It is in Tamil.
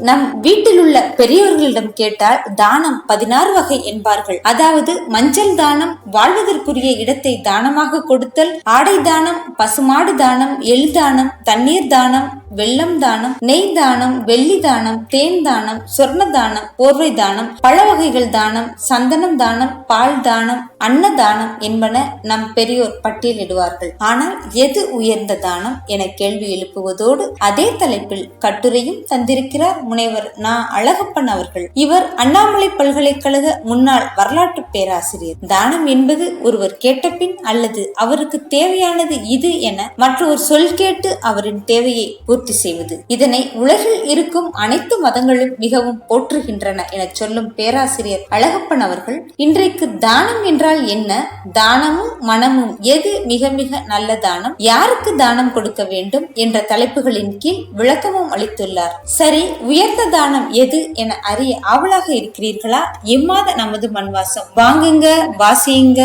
நம் வீட்டில் உள்ள பெரியவர்களிடம் கேட்டால் தானம் 16 வகை என்பார்கள். அதாவது மஞ்சள் தானம், வாழ்வதற்குரிய இடத்தை தானமாக கொடுத்தல், ஆடை தானம், பசுமாடு தானம், எள் தானம், தண்ணீர் தானம், வெள்ளம் தானம், நெய் தானம், வெள்ளி தானம், தேன் தானம், சொர்ண தானம், போர்வை தானம், பழ வகைகள் தானம், சந்தனம் தானம், பால் தானம், அன்னதானம் என்பன நம் பெரியோர் பட்டியலிடுவார்கள். ஆனால் எது உயர்ந்த தானம் என கேள்வி எழுப்புவதோடு அதே தலைப்பில் கட்டுரையும் தந்திருக்கிறார் முனைவர் நா. அழகப்பன் அவர்கள். இவர் அண்ணாமலை பல்கலைக்கழக முன்னாள் வரலாற்று பேராசிரியர். தானம் என்பது ஒருவர் கேட்டபின் அல்லது அவருக்கு தேவையானது இது என மற்றொரு சொல் கேட்டு அவரின் தேவையை பூர்த்தி செய்வது. இதனை உலகில் இருக்கும் அனைத்து மதங்களும் மிகவும் போற்றுகின்றன என சொல்லும் பேராசிரியர் அழகப்பன் அவர்கள் இன்றைக்கு தானம் என்றால் என்ன, தானமும் மனமும் எது மிக மிக நல்ல தானம், யாருக்கு தானம் கொடுக்க வேண்டும் என்ற தலைப்புகளின் கீழ் விளக்கமும் அளித்துள்ளார். சரி, உயர்ந்த தானம் எது என அறிய ஆவலாக இருக்கிறீர்களா? இம்மாத நமது மண்வாசம் வாங்குங்க, வாசியுங்க.